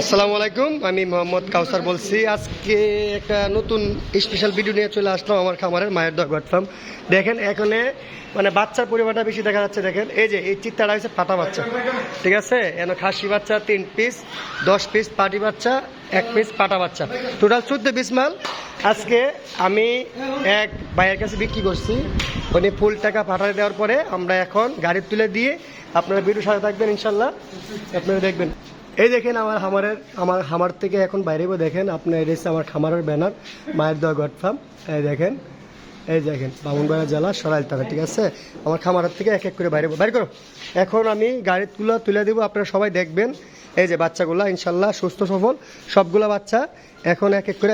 আসসালামু আলাইকুম, আমি মোহাম্মদ কাউসার বলছি। আজকে একটা নতুন স্পেশাল ভিডিও নিয়ে চলে আসলাম আমার খামারের মায়ের দোয়া গট ফার্ম। দেখেন এখানে মানে বাচ্চার পরিমাণটা বেশি দেখা যাচ্ছে। দেখেন এই যে এই চিত্তাটা হচ্ছে পাটা বাচ্চা, ঠিক আছে। এখানে খাসি বাচ্চা 3 পিস, 10 পিস পাটি বাচ্চা, 1 পিস পাটা বাচ্চা, টোটাল 14 পিস মাল আজকে আমি এক ভাইয়ের কাছে বিক্রি করছি। উনি ফুল টাকা পাঠাতে দেওয়ার পরে আমরা এখন গাড়ি তুলে দিয়ে আপনারা ভিডিও সাথে থাকবেন, ইনশাল্লাহ আপনারা দেখবেন। এই দেখেন আমার খামার থেকে এখন বাইরে দেখেন আপনার এসে আমার খামারের ব্যানার মায়ের দোয়া গট ফার্ম। এই দেখেন ব্রাহ্মণবাড়িয়া জেলা সরাইল থানা, ঠিক আছে। আমার খামারের থেকে এক এক করে বাইরে করো। এখন আমি গাড়িগুলো তুলে দেবো, আপনারা সবাই দেখবেন। এই যে বাচ্চাগুলো ইনশাল্লাহ সুস্থ সফল সবগুলো বাচ্চা। এখন এক এক করে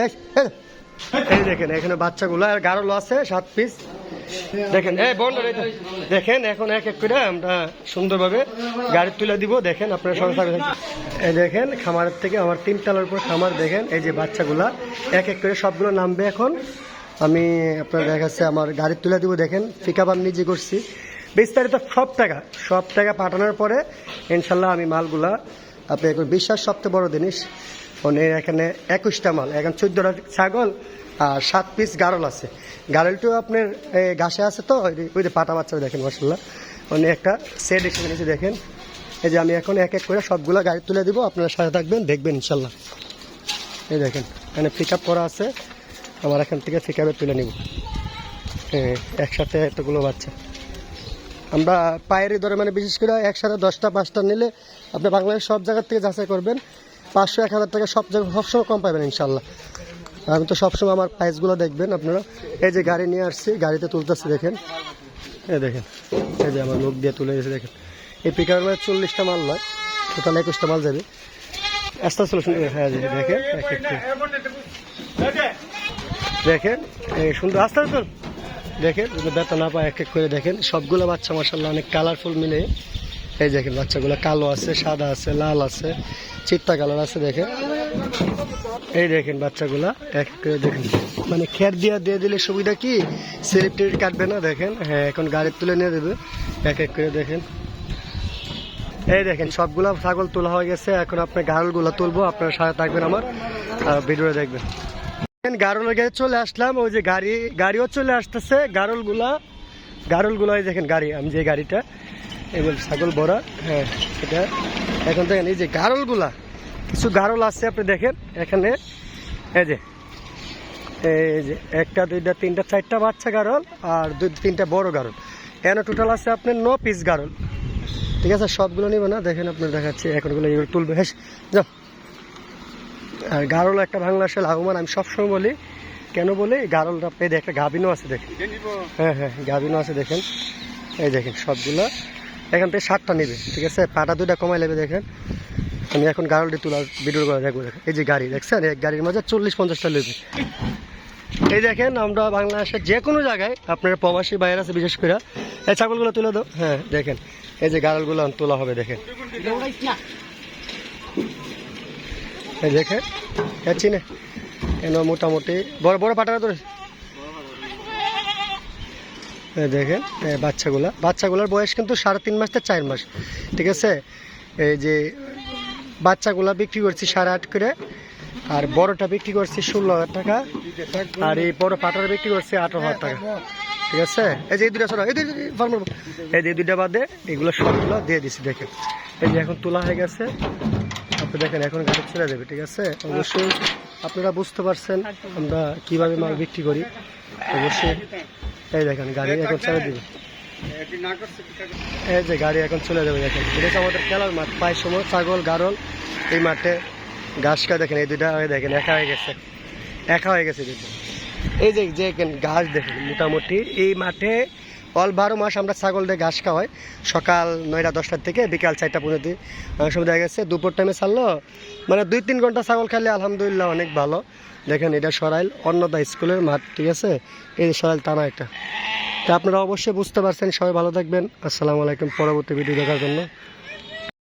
এই দেখেন এখানে বাচ্চাগুলো আর গারল আছে 7 পিস। দেখেন দেখেন এখন এক এক করে আমরা সুন্দরভাবে গাড়ি তুলে দিব। দেখেন আপনারা সবাই থাকবেন। এই দেখেন খামারের থেকে আমার 3 তলার উপর খামার। দেখেন এই যে বাচ্চাগুলা এক এক করে সবগুলো নামবে। এখন আমি আপনার দেখাচ্ছে আমার গাড়ি তুলে দিব। দেখেন পিকআপ আমি নিজে করছি। বিস্তারিত সব টাকা পাঠানোর পরে ইনশাল্লাহ আমি মালগুলা আপনি এখন বিশ্বাস সবচেয়ে বড় জিনিস। এখানে 21টা মাল, এখন 14টা ছাগল আর 7 পিস গারল আছে। গারলটিও আপনার ঘাসে আছে, তো ওই যে পাটা বাচ্চা দেখেন মাশাআল্লাহ একটা সেট এসে নিয়েছে। দেখেন এই যে আমি এখন এক এক করে সবগুলো গাড়ি তুলে দিব, আপনারা সাথে থাকবেন, দেখবেন ইনশাল্লাহ। এই দেখেন এখানে পিকআপ করা আছে, আমার এখান থেকে পিকআপে তুলে নিব। একসাথে এতগুলো বাচ্চা আমরা পায়েরই ধরে, মানে বিশেষ করে একসাথে 10টা 5টা নিলে আপনি বাংলাদেশ সব জায়গার থেকে যাচাই করবেন 500-1000 টাকা সব জায়গায় সবসময় কম পাবেন ইনশাল্লাহ। আমি তো সবসময় আমার প্রাইসগুলো দেখবেন আপনারা। এই যে গাড়ি নিয়ে আসছি, গাড়িতে তুলতেছি। দেখেন এই দেখেন এই যে আমার লোক দিয়ে তুলে গেছে। দেখেন এই পিকআপের মধ্যে 40টা মাল নয়, টোটাল 21টা মাল যাবে। আস্তে আস্তে হ্যাঁ দেখেন দেখেন এই সুন্দর আস্তে আস্তে দেখেন ব্যথা না পায় এক এক করে। দেখেন সবগুলো বাচ্চা মাশাআল্লাহ অনেক কালারফুল মিলে। এই দেখেন বাচ্চাগুলো কালো আছে, সাদা আছে, লাল আছে, চিত্তা কালার আছে। দেখেন এই দেখেন বাচ্চাগুলা এক এক করে। দেখেন মানে খের দিয়ে দিলে সুবিধা কি, স্লিপ কাটবে না। দেখেন হ্যাঁ এখন গাড়ি তুলে নিয়ে দেবে এক এক করে। দেখেন এই দেখেন সবগুলা ছাগল তোলা হয়ে গেছে। এখন আপনার গারলগুলো তুলবো, আপনারা সাথে থাকবেন আমার ভিডিওটা দেখবেন। গারলের কাছে চলে আসলাম, ওই যে গাড়িও চলে আসতেছে। গারলগুলো এই দেখেন গাড়ি, আমি যে গাড়িটা এবার ছাগল ভরা, হ্যাঁ এটা এখন দেখেন এই যে গারলগুলা কিছু গারল আছে। আপনি দেখেন এখানে এই যে 1টা 2টা 3টা 4টা বাচ্চা গারল আর 2-3টা বড় গারল। এখানে টোটাল আছে আপনার 9 পিস গারল, ঠিক আছে। সবগুলো নিব না, দেখেন আপনার দেখাচ্ছি এখনগুলো এগুলো তুলবে। হ্যাঁ যাও। আর গারল একটা বাংলাদেশে লাভবান, আমি সবসময় বলি। কেন বলি, গারলটা পেয়ে একটা গাভিনও আছে। দেখেন হ্যাঁ গাভিনও আছে। দেখেন এই দেখেন সবগুলো এখান থেকে 7টা নেবে, ঠিক আছে। পাটা 2টা কমাই নেবে। দেখেন আমি এখন গারলটি তোলার ভিডিও করে দেখবো। দেখেন এই যে গাড়ি দেখছেন, এক গাড়ির মাঝে 40-50টা নেবে। এই দেখেন আমরা বাংলাদেশের যে কোনো জায়গায় আপনার প্রবাসী বাইরে আছে, বিশেষ করে এই ছাগলগুলো তুলে দাও। হ্যাঁ দেখেন এই যে গারলগুলো তোলা হবে। দেখেন এই দেখেন চিনে কেন মোটামুটি বড় বড় পাটা ধরে। দেখেন বাচ্চাগুলোর বয়স কিন্তু 3.5 মাস থেকে 4 মাস, ঠিক আছে। এই যে বাচ্চাগুলা বিক্রি করছি 8.5 করে, আর বড়টা বিক্রি করছি 16,000 টাকা, আর এই বড় পাটার বিক্রি করছি 18,000 টাকা, ঠিক আছে। এই যে এই দুইটা বাদে এগুলো সবগুলো দিয়ে দিচ্ছি। দেখেন এই যে এখন তোলা হয়ে গেছে। আপনি দেখেন এখন গাড়ি ছেড়ে দেবে, ঠিক আছে। অবশ্যই আপনারা বুঝতে পারছেন আমরা কিভাবে মাল বিক্রি করি। অবশ্যই এই দেখেন গাড়ি এখন ছেড়ে দিবে। এই যে গাড়ি এখন চলে যাবে। দেখেন এটা হচ্ছে আমাদের খেলার মাঠ। প্রায় সময় ছাগল গারল এই মাঠে ঘাস খায়। দেখেন এই দুইটা দেখেন একা হয়ে গেছে দুটো। এই যে ঘাস দেখেন মোটামুটি এই মাঠে অল 12 মাস আমরা ছাগলদের ঘাস খাওয়াই। সকাল 9টা 10টার থেকে বিকাল 4টা পর্যন্ত। সময় দেখা গেছে দুপুর টাইমে ছাড়লো, মানে 2-3 ঘন্টা ছাগল খাইলে আলহামদুলিল্লাহ অনেক ভালো। দেখেন এটা সরাইল অন্নদা স্কুলের মাঠ, ঠিক আছে। এই যে সরাইল টানা একটা। তা আপনারা অবশ্যই বুঝতে পারছেন। সবাই ভালো থাকবেন। আসসালামু আলাইকুম। পরবর্তী ভিডিও দেখার জন্য।